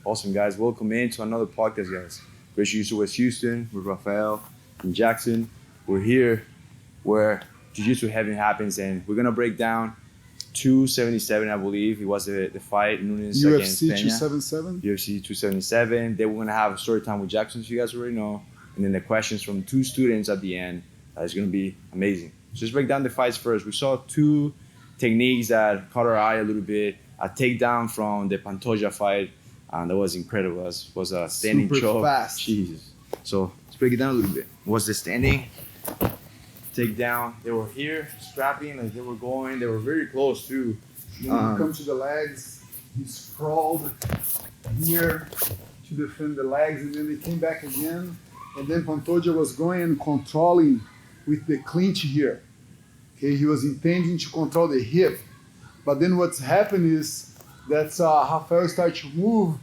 Awesome, guys. Welcome into another podcast, guys. Gracie Jiu Jitsu West Houston with Rafael and Jackson. We're here where Jiu Jitsu heaven happens, and we're going to break down 277, I believe. It was the fight, Nunes against UFC Peña. 277? UFC 277. Then we're going to have a story time with Jackson, as you guys already know. And then the questions from two students at the end. It's going to be amazing. So let's break down the fights first. We saw two techniques that caught our eye a little bit. A takedown from the Pantoja fight. And that was incredible. It was a standing Super choke. fast. Jesus. So let's break it down a little bit. Was the standing takedown? They were here, scrapping, like they were going. They were very close too. Then he comes to the legs. He sprawled here to defend the legs, and then they came back again. And then Pantoja was going and controlling with the clinch here. Okay, he was intending to control the hip. But then what's happened is that Rafael started to move,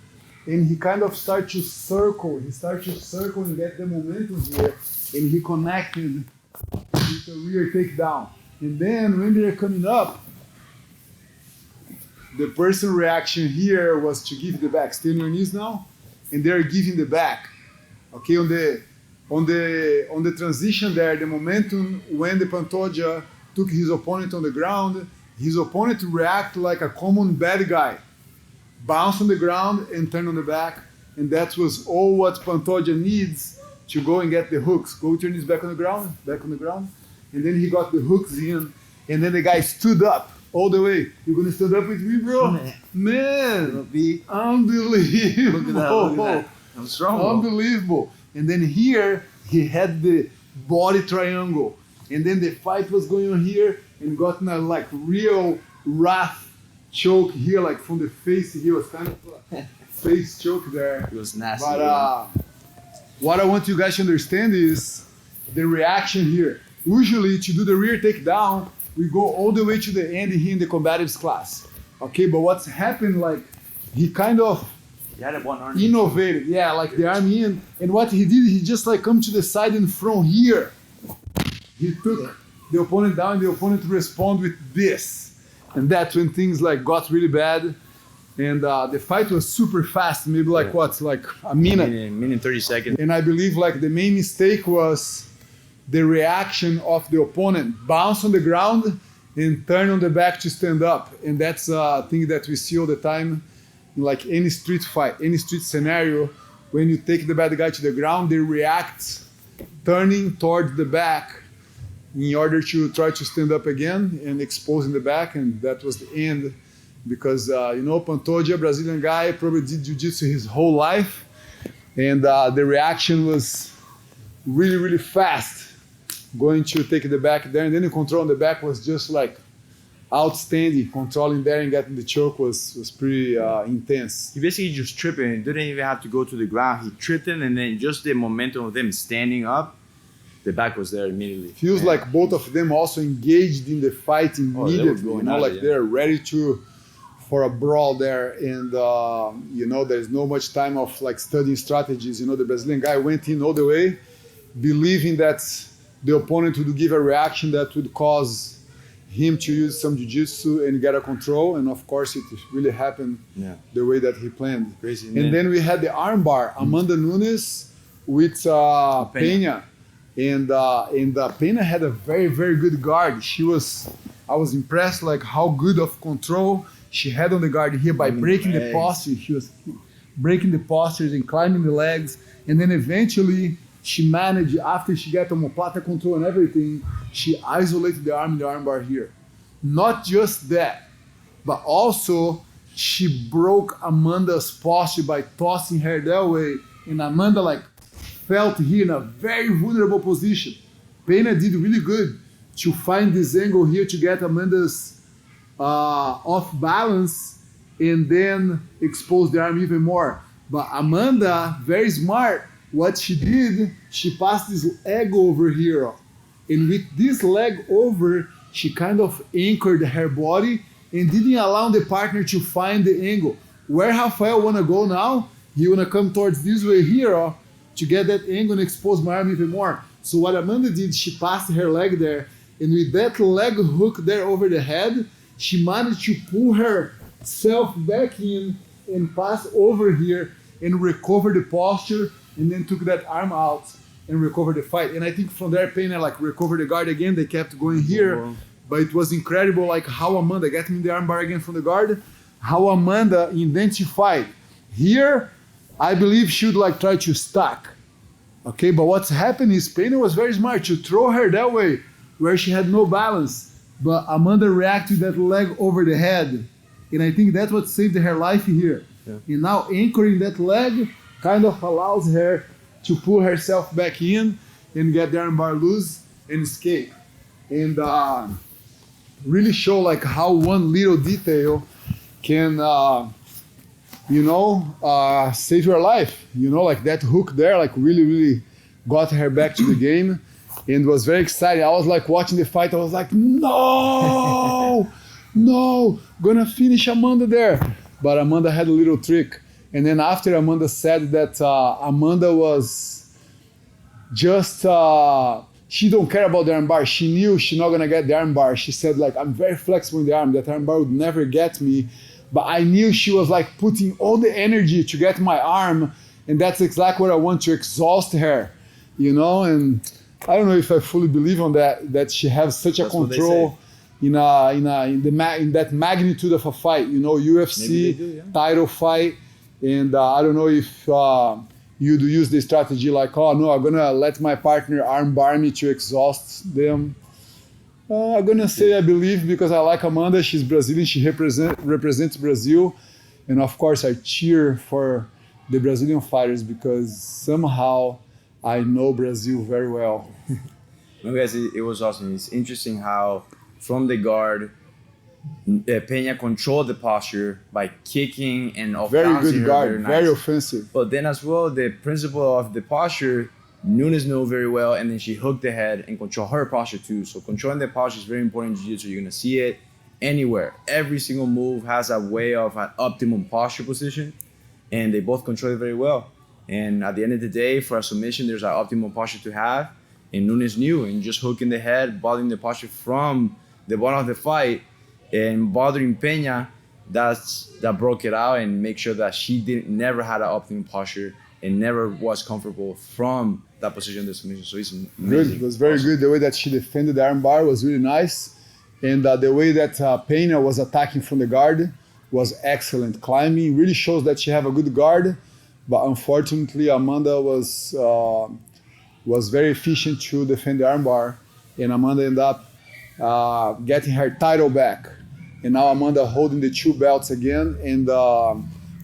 and he kind of started to circle. He started to circle and get the momentum here, and he connected with the rear takedown. And then when they're coming up, the person reaction here was to give the back. Stay on your knees now, and they're giving the back. Okay, on the transition there, the momentum when the Pantoja took his opponent on the ground, his opponent reacted like a common bad guy, bounce on the ground and turn on the back, and that was all what Pantoja needs to go and get the hooks. Go turn his back on the ground, and then he got the hooks in, and then the guy stood up all the way. You gonna stand up with me, bro? Man, unbelievable! Look at that. I'm strong. Unbelievable! And then here he had the body triangle, and then the fight was going on here, and got in a like real rough choke here, like from the face. He was kind of a face choke there. It was nasty. But what I want you guys to understand is the reaction here. Usually to do the rear takedown, we go all the way to the end here in the combatives class. Okay, but what's happened, like he kind of had one arm innovated. Yeah, like the arm in. And what he did, he just like come to the side and from here, he took the opponent down, and the opponent respond with this. And that's when things like got really bad. And the fight was super fast, maybe like like a minute. Minute 30 seconds. And I believe like the main mistake was the reaction of the opponent. Bounce on the ground and turn on the back to stand up. And that's a thing that we see all the time in like any street fight, any street scenario. When you take the bad guy to the ground, they react turning towards the back in order to try to stand up again and exposing the back, and that was the end. Because, Pantoja, Brazilian guy, probably did jiu-jitsu his whole life, and the reaction was really, really fast, going to take the back there, and then the control on the back was just like outstanding. Controlling there and getting the choke was pretty intense. He basically just tripped and didn't even have to go to the ground. He tripped him, and then just the momentum of them standing up, the back was there immediately. Feels like both of them also engaged in the fight immediately. They're ready for a brawl there, and there's no much time of like studying strategies. The Brazilian guy went in all the way, believing that the opponent would give a reaction that would cause him to use some jiu-jitsu and get a control, and of course it really happened the way that he planned. Crazy, and then we had the armbar, Amanda Nunes with Peña. And Peña had a very, very good guard. I was impressed like how good of control she had on the guard here by breaking the posture. She was breaking the postures and climbing the legs. And then eventually she managed, after she got omoplata control and everything, she isolated the arm in the armbar here. Not just that, but also she broke Amanda's posture by tossing her that way. And Amanda like felt here in a very vulnerable position. Peña did really good to find this angle here to get Amanda's off balance and then expose the arm even more. But Amanda, very smart, what she did, she passed this leg over here. And with this leg over, she kind of anchored her body and didn't allow the partner to find the angle. Where Rafael wanna go now, he wanna come towards this way here, to get that angle and expose my arm even more. So what Amanda did, she passed her leg there, and with that leg hook there over the head, she managed to pull herself back in and pass over here and recover the posture, and then took that arm out and recovered the fight. And I think from there, Pena like recovered the guard again. They kept going here, but it was incredible like how Amanda got me in the armbar again from the guard, how Amanda identified here. I believe she would like try to stack. Okay, but what's happened is Pena was very smart to throw her that way where she had no balance, but Amanda reacted that leg over the head. And I think that's what saved her life here. Yeah. And now anchoring that leg kind of allows her to pull herself back in and get the armbar loose and escape. And really show like how one little detail can, save your life. Like that hook there, like really got her back to the game and was very exciting. I was like watching the fight. I was like, no, gonna finish Amanda there. But Amanda had a little trick. And then after Amanda said that Amanda was just, she don't care about the armbar. She knew she's not gonna get the armbar. She said like, I'm very flexible in the arm. That armbar would never get me. But I knew she was like putting all the energy to get my arm. And that's exactly what I want to exhaust her, and I don't know if I fully believe on that she has such a control in that magnitude of a fight, UFC title fight. And I don't know if you do use the strategy like, oh no, I'm gonna let my partner armbar me to exhaust them. I'm gonna say I believe because I like Amanda. She's Brazilian. She represents Brazil, and of course I cheer for the Brazilian fighters because somehow I know Brazil very well. No, guys, it was awesome. It's interesting how from the guard, Pena controlled the posture by kicking and very good guard, very offensive. But then as well, the principle of the posture, Nunes knew very well, and then she hooked the head and controlled her posture too. So controlling the posture is very important in Jiu-Jitsu. You're gonna see it anywhere. Every single move has a way of an optimum posture position, and they both control it very well. And at the end of the day, for a submission, there's an optimal posture to have. And Nunes knew, and just hooking the head, bothering the posture from the bottom of the fight, and bothering Pena, that broke it out and make sure that she never had an optimal posture and never was comfortable from that position of the submission. So it's amazing. Good. It was very good. The way that she defended the armbar was really nice. And the way that Pena was attacking from the guard was excellent. Climbing really shows that she have a good guard. But unfortunately, Amanda was very efficient to defend the armbar. And Amanda ended up getting her title back. And now Amanda holding the 2 belts again. And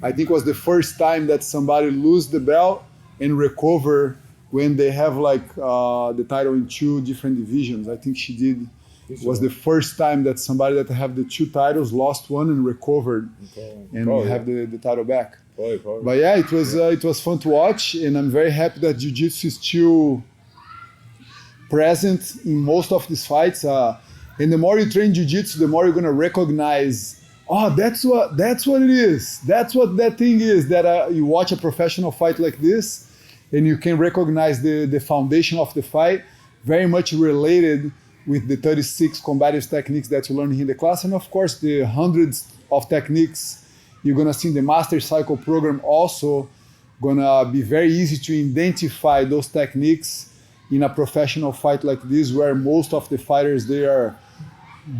I think it was the first time that somebody lose the belt and recover when they have like the title in 2 different divisions. I think she did. It was the first time that somebody that have the 2 titles lost one and recovered and have the title back. Probably. But yeah, it was fun to watch, and I'm very happy that Jiu-Jitsu is still present in most of these fights. And the more you train Jiu-Jitsu, the more you're gonna recognize, oh, that's what it is. That's what that thing is. That you watch a professional fight like this, and you can recognize the foundation of the fight, very much related with the 36 combative techniques that you learn here in the class, and of course the hundreds of techniques you're gonna see in the Master Cycle program. Also gonna be very easy to identify those techniques in a professional fight like this, where most of the fighters, they are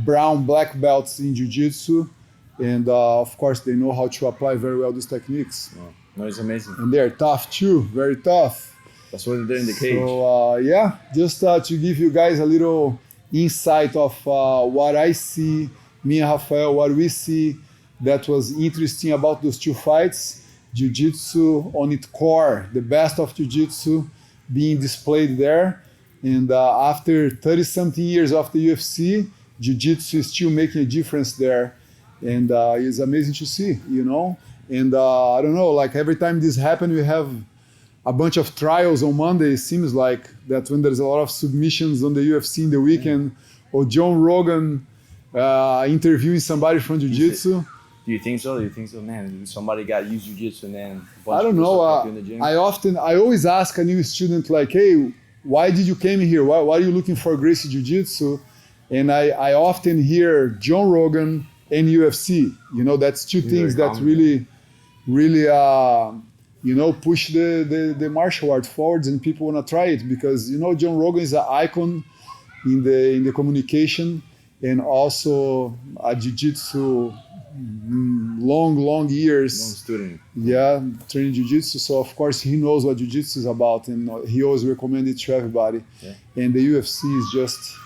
black belts in Jiu-Jitsu, and of course they know how to apply very well these techniques. No, it's amazing. And they're tough too, very tough. That's what they're in the cage. So just to give you guys a little insight of what I see, me and Rafael, what we see that was interesting about those 2 fights. Jiu-Jitsu on its core, the best of Jiu-Jitsu being displayed there. And after 30-something years of the UFC, Jiu-Jitsu is still making a difference there. And it's amazing to see, And I don't know, like every time this happens, we have a bunch of trials on Monday. It seems like that when there's a lot of submissions on the UFC in the weekend, or John Rogan interviewing somebody from Jiu-Jitsu. Do you think so? Man, somebody got used Jiu-Jitsu and then I don't know. I always ask a new student like, hey, why did you came here? Why are you looking for Gracie Jiu Jitsu? And I often hear John Rogan and UFC. That's 2 things that really really, push the martial art forwards, and people want to try it because, John Rogan is an icon in the communication, and also a jiu-jitsu long years. Long student. Yeah, training jiu-jitsu. So of course he knows what jiu-jitsu is about, and he always recommends it to everybody. Yeah. And the UFC is just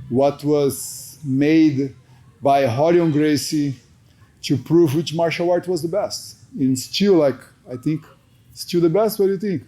what was made by Rorion Gracie to prove which martial art was the best. And still, I think, still the best. What do you think?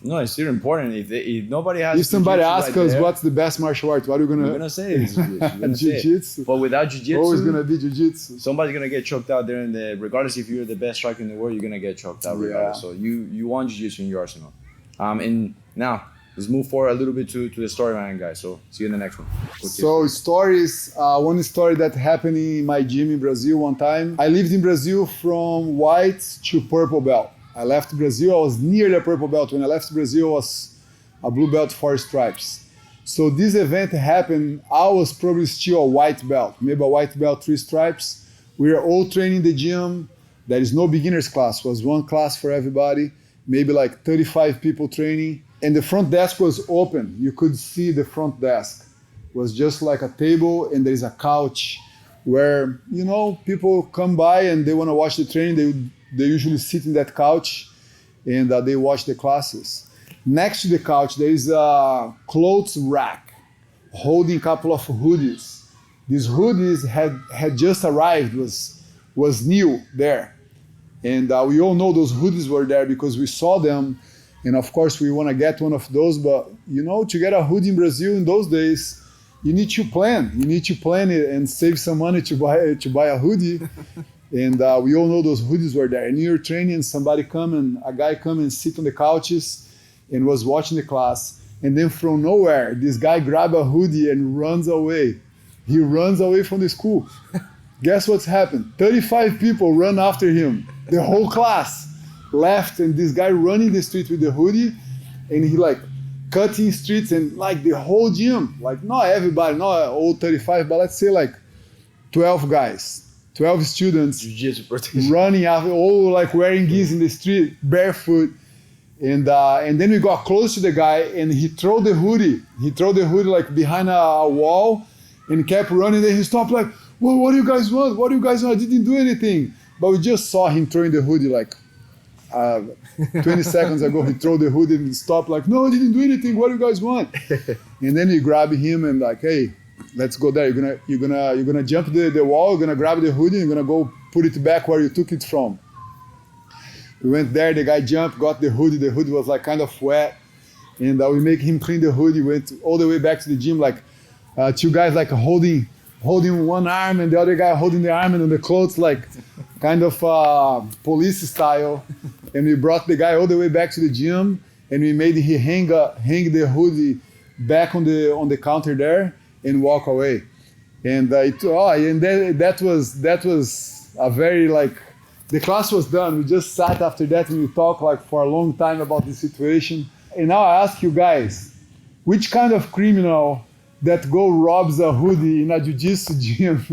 No, it's still important. If nobody has, If somebody asks right us there, what's the best martial art, what are we we're gonna gonna say it's jiu-jitsu? But without jiu-jitsu, Always gonna be jiu-jitsu. somebody's gonna get choked out there. Regardless if you're the best striker in the world, you're gonna get choked out regardless. Yeah. So you want jiu-jitsu in your arsenal. And now let's move forward a little bit to the storyline, guys. So see you in the next one. So stories, one story that happened in my gym in Brazil one time. I lived in Brazil from white to purple belt. I left Brazil, I was near the purple belt. When I left Brazil, I was a blue belt, 4 stripes. So this event happened, I was probably still a white belt, maybe a white belt, 3 stripes. We were all training in the gym. There is no beginners class, it was one class for everybody, maybe like 35 people training. And the front desk was open. You could see the front desk. It was just like a table, and there is a couch where, people come by and they want to watch the training. They usually sit in that couch and they watch the classes. Next to the couch, there is a clothes rack holding a couple of hoodies. These hoodies had just arrived, was new there. And we all know those hoodies were there because we saw them. And of course, we want to get one of those. But, to get a hoodie in Brazil in those days, you need to plan. You need to plan it and save some money to buy a hoodie. And we all know those hoodies were there. And you're training, and a guy come and sit on the couches and was watching the class. And then from nowhere, this guy grabbed a hoodie and runs away. He runs away from the school. Guess what's happened? 35 people run after him. The whole class left, and this guy running the street with the hoodie, and he cutting streets, and the whole gym, not everybody, not all 35, but let's say 12 guys. 12 students Jiu-jitsu protection. running after, all wearing gis in the street, barefoot. And then we got close to the guy, and he threw the hoodie. He threw the hoodie behind a wall and kept running. Then he stopped well, what do you guys want? What do you guys want? I didn't do anything. But we just saw him throwing the hoodie 20 seconds ago. He threw the hoodie and stopped no, I didn't do anything. What do you guys want? And then we grab him and hey, let's go there. You're gonna jump the wall. You're gonna grab the hoodie. You're gonna go put it back where you took it from. We went there. The guy jumped, got the hoodie. The hoodie was kind of wet, and we make him clean the hoodie. Went all the way back to the gym. 2 guys holding one arm and the other guy holding the arm, and on the clothes kind of police style. And we brought the guy all the way back to the gym, and we made him hang the hoodie back on the counter there and walk away. And that was a very the class was done. We just sat after that and we talked for a long time about the situation. And now I ask you guys, which kind of criminal that robs a hoodie in a jiu-jitsu gym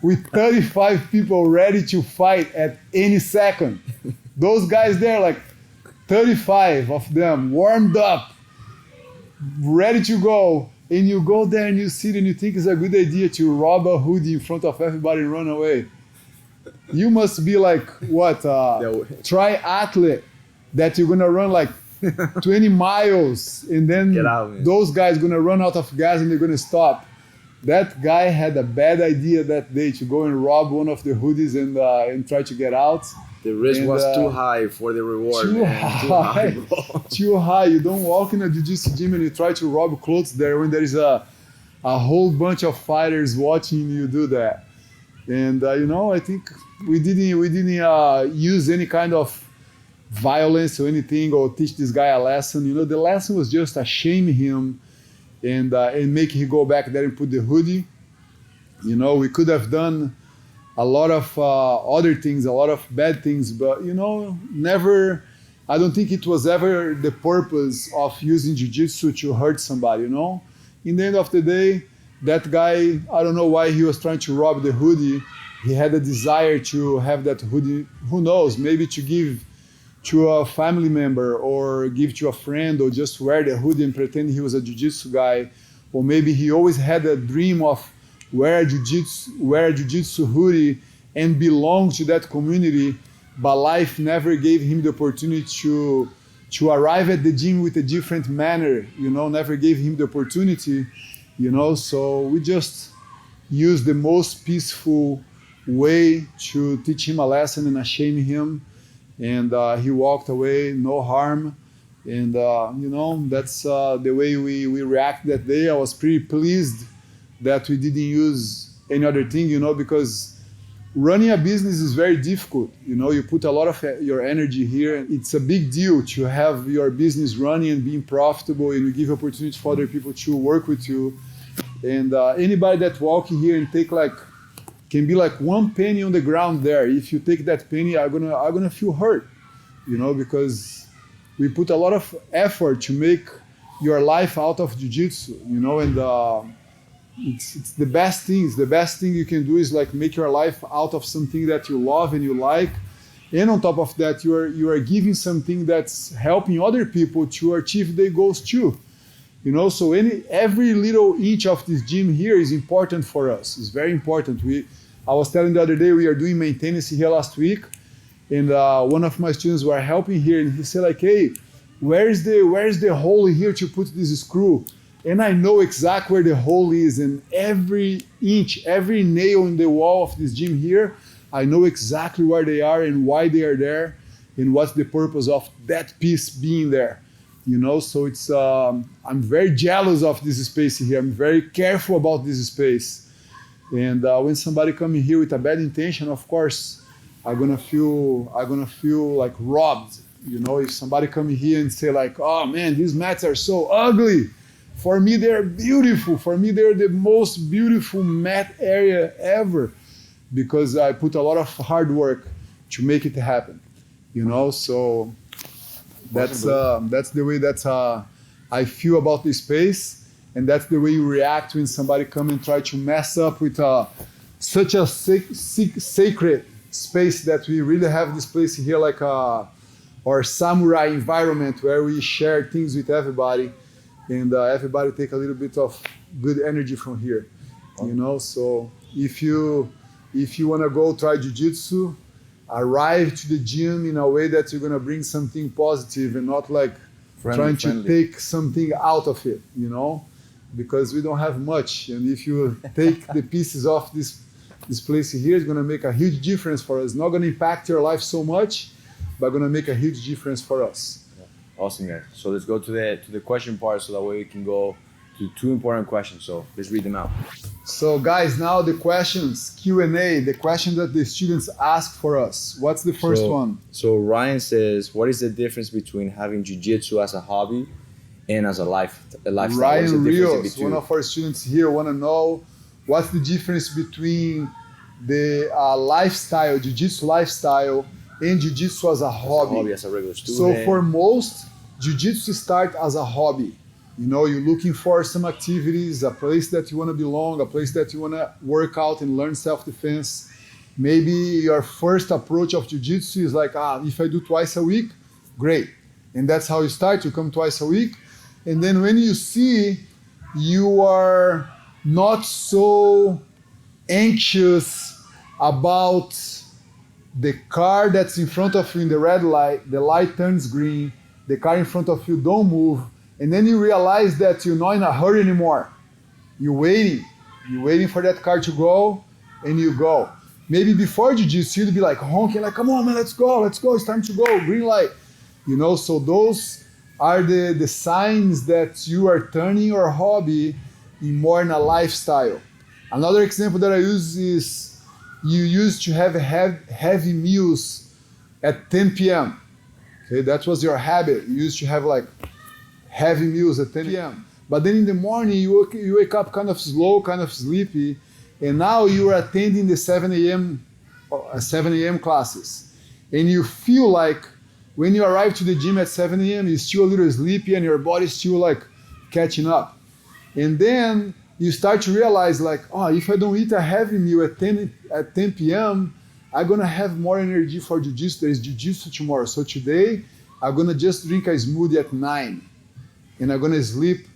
with 35 people ready to fight at any second? Those guys there, 35 of them, warmed up, ready to go. And you go there and you sit and you think it's a good idea to rob a hoodie in front of everybody and run away. You must be triathlete that you're gonna run 20 miles and then those guys gonna run out of gas and they're gonna stop. That guy had a bad idea that day to go and rob one of the hoodies and try to get out. The risk was too high for the reward. Too high, bro. Too high. You don't walk in a jiu-jitsu gym and you try to rob clothes there when there is a whole bunch of fighters watching you do that. And I think we didn't use any kind of violence or anything or teach this guy a lesson. The lesson was just shame him and make him go back there and put the hoodie. We could have done a lot of other things, a lot of bad things, but never. I don't think it was ever the purpose of using jiu-jitsu to hurt somebody. In the end of the day, that guy, I don't know why he was trying to rob the hoodie. he had a desire to have that hoodie, who knows, maybe to give to a family member or give to a friend or just wear the hoodie and pretend he was a jiu-jitsu guy. Or maybe he always had a dream of wear a jiu-jitsu hoodie and belong to that community, but life never gave him the opportunity to arrive at the gym with a different manner, never gave him the opportunity, so we just use the most peaceful way to teach him a lesson and shame him, and he walked away, no harm, and that's the way we react that day. I was pretty pleased that we didn't use any other thing, because running a business is very difficult. You put a lot of your energy here. It's a big deal to have your business running and being profitable, and you give opportunity for other people to work with you. And anybody that walk in here and take can be like one penny on the ground there. If you take that penny, I'm gonna feel hurt, because we put a lot of effort to make your life out of jiu-jitsu, and it's the best thing. The best thing you can do is make your life out of something that you love and you like, and on top of that, you are giving something that's helping other people to achieve their goals too. So every little inch of this gym here is important for us. It's very important. I was telling the other day, we are doing maintenance here last week, and one of my students were helping here, and he said hey, where's the hole here to put this screw? And I know exactly where the hole is, and every inch, every nail in the wall of this gym here, I know exactly where they are and why they are there, and what's the purpose of that piece being there. So it's I'm very jealous of this space here. I'm very careful about this space. And when somebody come in here with a bad intention, of course, I'm gonna feel like robbed. If somebody come in here and say oh man, these mats are so ugly. For me, they're beautiful. For me, they're the most beautiful mat area ever, because I put a lot of hard work to make it happen. So that's the way I feel about this space, and that's the way you react when somebody come and try to mess up with such a sacred space that we really have. This place here our samurai environment where we share things with everybody, and everybody take a little bit of good energy from here. So if you want to go try jiu-jitsu, arrive to the gym in a way that you're going to bring something positive and not trying to take something out of it, because we don't have much. And if you take the pieces off this place here, it's going to make a huge difference for us. Not going to impact your life so much, but going to make a huge difference for us. Awesome, guys. So let's go to the question part, so that way we can go to two important questions. So let's read them out. So guys, now the questions, Q&A, the question that the students ask for us. What's the first one? So Ryan says, what is the difference between having jiu-jitsu as a hobby and as a lifestyle? Ryan Rios, one of our students here, want to know what's the difference between the lifestyle, jiu-jitsu lifestyle, and jiu-jitsu as a hobby. As a regular student. So for most, jiu-jitsu start as a hobby. You're looking for some activities, a place that you want to belong, a place that you want to work out and learn self-defense. Maybe your first approach of jiu-jitsu is if I do twice a week, great. And that's how you start. You come twice a week. And then when you see you are not so anxious about the car that's in front of you in the red light, the light turns green, the car in front of you don't move, and then you realize that you're not in a hurry anymore. You're waiting for that car to go, and you go. Maybe before jiu-jitsu, you'd be honking, come on man, let's go, it's time to go, green light. So those are the signs that you are turning your hobby in more in a lifestyle. Another example that I use is, you used to have heavy meals at 10 p.m. Okay, that was your habit. You used to have heavy meals at 10 p.m. But then in the morning, you wake up kind of slow, kind of sleepy, and now you are attending the 7 a.m. classes. And you feel when you arrive to the gym at 7 a.m., you're still a little sleepy and your body's still catching up. And then you start to realize like, oh, if I don't eat a heavy meal at 10 p.m., I'm gonna have more energy for jiu-jitsu. There is jiu-jitsu tomorrow. So today, I'm gonna just drink a smoothie at 9 and I'm gonna sleep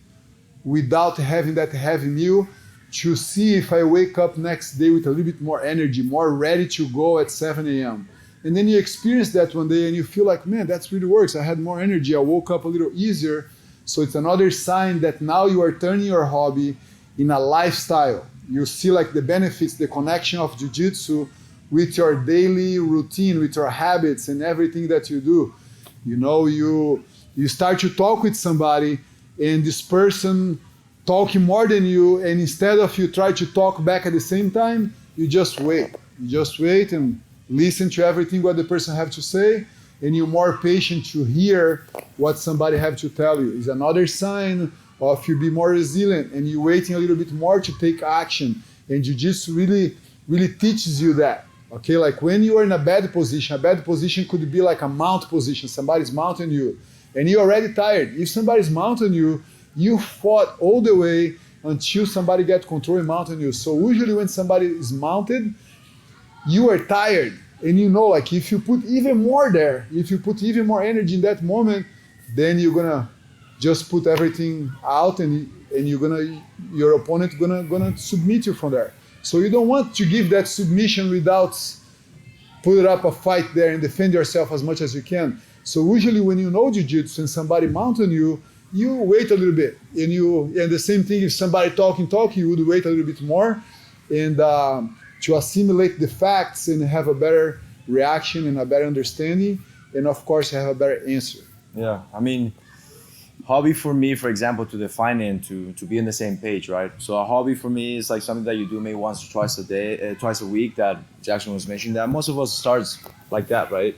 without having that heavy meal to see if I wake up next day with a little bit more energy, more ready to go at 7 a.m. And then you experience that one day and you feel like, man, that really works. I had more energy. I woke up a little easier. So it's another sign that now you are turning your hobby in a lifestyle. You see like the benefits, the connection of jiu-jitsu with your daily routine, with your habits and everything that you do. You know, you start to talk with somebody and this person talking more than you, and instead of you try to talk back at the same time, you just wait. You just wait and listen to everything what the person have to say, and you're more patient to hear what somebody have to tell you. It's another sign of you be more resilient and you waiting a little bit more to take action. And jiu-jitsu really teaches you that. Okay, like when you are in a bad position could be like a mount position. Somebody's mounting you and you're already tired. If somebody's mounting you, you fought all the way until somebody get control and mounting you. So usually when somebody is mounted, you are tired. And you know, like if you put even more there, if you put even more energy in that moment, then you're gonna just put everything out and your opponent gonna submit you from there. So you don't want to give that submission without put up a fight there and defend yourself as much as you can. So usually when you know jiu-jitsu and somebody mounting you, you wait a little bit. And the same thing if somebody talking, you would wait a little bit more and to assimilate the facts and have a better reaction and a better understanding, and of course have a better answer. Yeah, I mean, hobby for me, for example, to define it and to be on the same page, right? So a hobby for me is like something that you do maybe once or twice a week that Jackson was mentioning that most of us starts like that, right?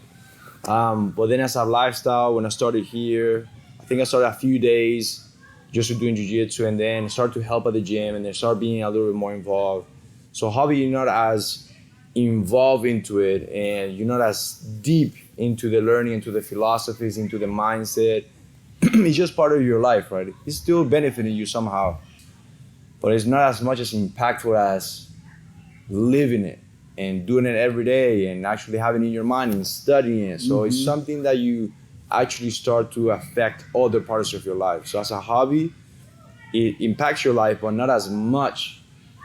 But then as a lifestyle, when I started here, I think I started a few days just with doing jiu-jitsu and then start to help at the gym and then start being a little bit more involved. So hobby, you're not as involved into it and you're not as deep into the learning, into the philosophies, into the mindset. It's just part of your life, right? It's still benefiting you somehow, but it's not as much as impactful as living it and doing it every day and actually having it in your mind and studying it. So it's something that you actually start to affect other parts of your life. So as a hobby, it impacts your life, but not as much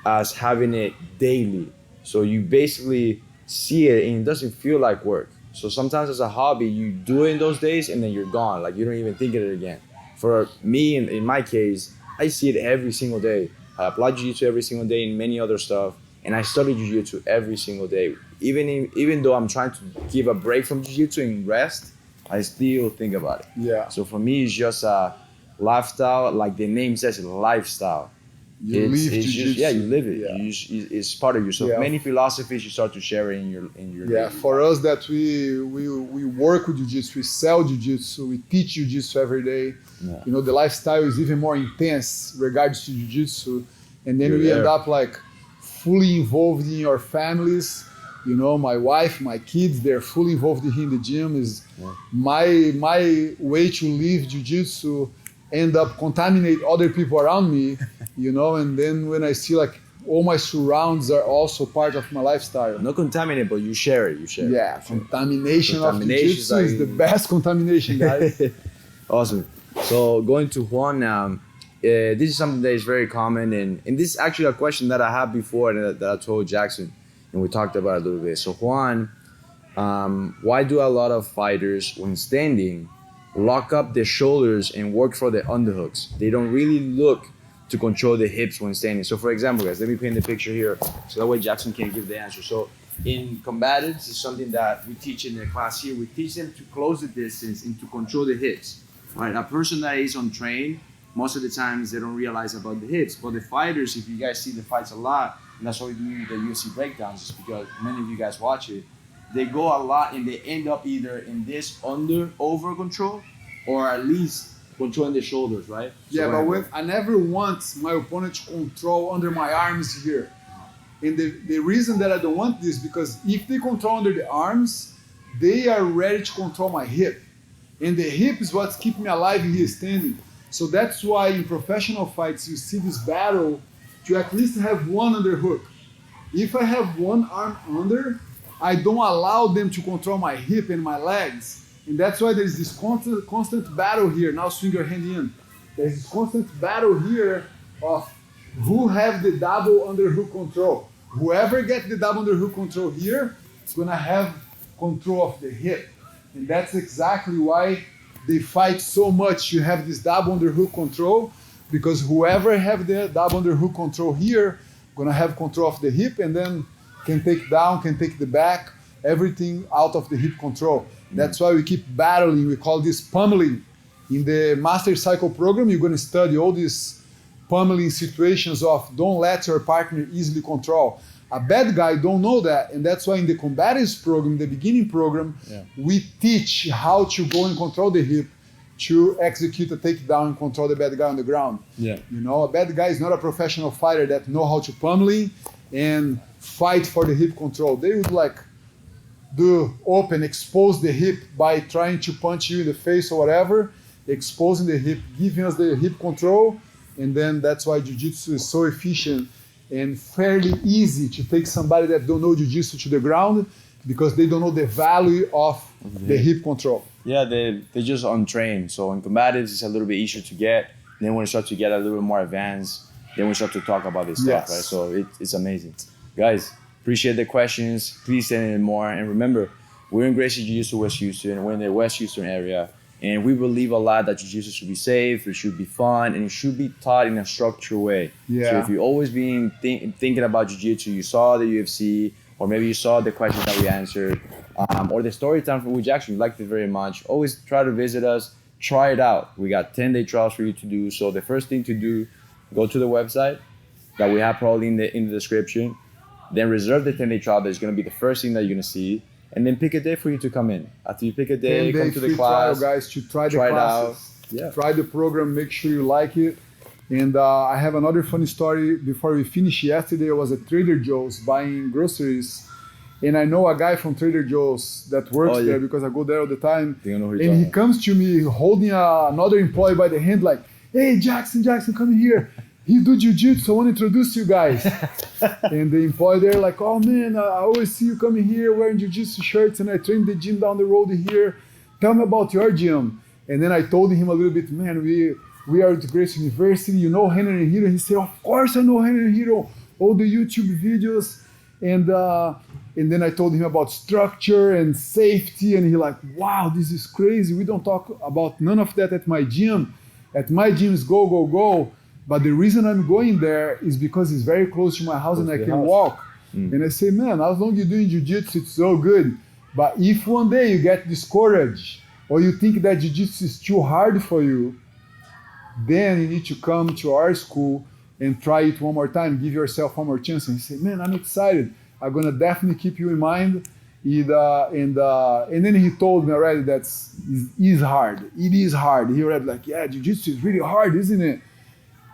as having it daily. So you basically see it and it doesn't feel like work. So sometimes as a hobby, you do it in those days and then you're gone. Like you don't even think of it again. For me, in my case, I see it every single day. I apply jiu-jitsu every single day and many other stuff. And I study jiu-jitsu every single day. Even though I'm trying to give a break from jiu-jitsu and rest, I still think about it. Yeah. So for me, it's just a lifestyle, like the name says, lifestyle. You live jiu-jitsu. Yeah, you live it. Yeah. It's part of you. So many philosophies you start to share in your yeah. For us that we work with jiu-jitsu, we sell jiu-jitsu, we teach jiu-jitsu every day. Yeah. You know, the lifestyle is even more intense regards to jiu-jitsu, and then we end up like fully involved in our families. You know, my wife, my kids, they're fully involved in the gym. Is my way to live jiu-jitsu end up contaminate other people around me, you know, and then when I see like all my surrounds are also part of my lifestyle. Not contaminate, but you share it. Yeah, contamination of jiu-jitsu is the best contamination, guys. Awesome. So going to Juan now, this is something that is very common, and this is actually a question that I had before that I told Jackson, and we talked about it a little bit. So Juan, why do a lot of fighters, when standing, lock up their shoulders and work for the underhooks? They don't really look to control the hips when standing. So for example, guys, let me paint the picture here so that way Jackson can give the answer. So in combatants, it's something that we teach in the class here. We teach them to close the distance and to control the hips. Right? A person that is untrained, most of the times they don't realize about the hips. But the fighters, if you guys see the fights a lot, and that's why we do the UFC breakdowns, is because many of you guys watch it, they go a lot and they end up either in this over control or at least controlling the shoulders, right? Yeah, but when I never want my opponent to control under my arms here. And the reason that I don't want this, because if they control under the arms, they are ready to control my hip. And the hip is what's keeping me alive in here standing. So that's why in professional fights, you see this battle to at least have one underhook. If I have one arm under, I don't allow them to control my hip and my legs. And that's why there's this constant battle here. Now swing your hand in. There's this constant battle here of who have the double underhook control. Whoever gets the double underhook control here is gonna have control of the hip. And that's exactly why they fight so much to have this double underhook control, because whoever have the double underhook control here gonna have control of the hip, and then can take down, can take the back, everything out of the hip control. That's why we keep battling. We call this pummeling. In the Master Cycle program, you're gonna study all these pummeling situations of don't let your partner easily control. A bad guy don't know that, and that's why in the combatives program, the beginning program, we teach how to go and control the hip to execute a takedown and control the bad guy on the ground. Yeah. You know, a bad guy is not a professional fighter that know how to pummeling and fight for the hip control. They would like do open, expose the hip by trying to punch you in the face or whatever, exposing the hip, giving us the hip control, and then that's why Jiu-Jitsu is so efficient and fairly easy to take somebody that don't know Jiu-Jitsu to the ground, because they don't know the value of the hip control. Yeah, they're just untrained. So in combatives, it's a little bit easier to get. Then when we start to get a little bit more advanced, then we start to talk about this stuff, right? So it's amazing. Guys, appreciate the questions. Please send in more. And remember, we're in Gracie Jiu Jitsu West Houston. We're in the West Houston area. And we believe a lot that Jiu-Jitsu should be safe, it should be fun, and it should be taught in a structured way. Yeah. So if you're always being thinking about Jiu-Jitsu, you saw the UFC, or maybe you saw the questions that we answered, or the story time with Jackson, you liked it very much, always try to visit us, try it out. We got 10-day trials for you to do. So the first thing to do, go to the website that we have probably in the description, then reserve the 10-day trial. That's going to be the first thing that you're going to see. And then pick a day for you to come in. After you pick a day, come to the class. Trial, guys, to try the classes. Yeah. Try the program, make sure you like it. And I have another funny story before we finish. Yesterday I was at Trader Joe's buying groceries, and I know a guy from Trader Joe's that works there because I go there all the time. And he comes to me holding another employee by the hand like, "Hey, Jackson, come here. He do Jiu-Jitsu, I want to introduce you guys." And the employee there like, "Oh man, I always see you coming here wearing Jiu-Jitsu shirts, and I train the gym down the road here. Tell me about your gym." And then I told him a little bit, "Man, we are at Gracie University. You know Henry Hiro?" He said, "Of course I know Henry Hiro. All the YouTube videos." And then I told him about structure and safety, and he like, "Wow, this is crazy. We don't talk about none of that at my gym. At my gym is go, go, go. But the reason I'm going there is because it's very close to my house and I can walk." And I say, "Man, as long as you're doing Jiu-Jitsu, it's so good. But if one day you get discouraged or you think that Jiu-Jitsu is too hard for you, then you need to come to our school and try it one more time. Give yourself one more chance." And he said, "Man, I'm excited. I'm going to definitely keep you in mind." And then he told me already that it is hard. It is hard. He already like, "Yeah, Jiu-Jitsu is really hard, isn't it?"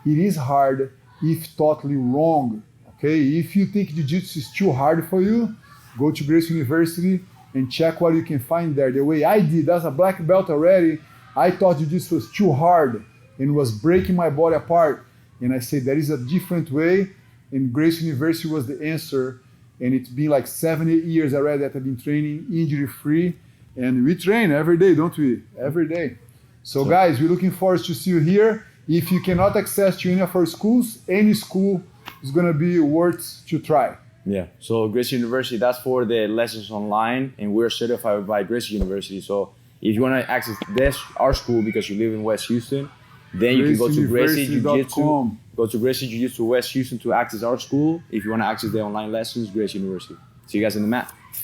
It is hard if totally wrong, okay? If you think Jiu-Jitsu is too hard for you, go to Gracie University and check what you can find there. The way I did, as a black belt already, I thought Jiu-Jitsu was too hard and was breaking my body apart. And I said, there is a different way, and Gracie University was the answer. And it's been like 7-8 years already that I've been training injury-free, and we train every day, don't we? Every day. So guys, we're looking forward to see you here. If you cannot access to any of our schools, any school is going to be worth to try. Yeah. So Gracie University, that's for the lessons online, and we're certified by Gracie University. So if you want to access our school because you live in West Houston, then you can go to Gracie Jiu Jitsu. Go to Gracie Jiu Jitsu West Houston to access our school. If you want to access the online lessons, Gracie University. See you guys in the mat.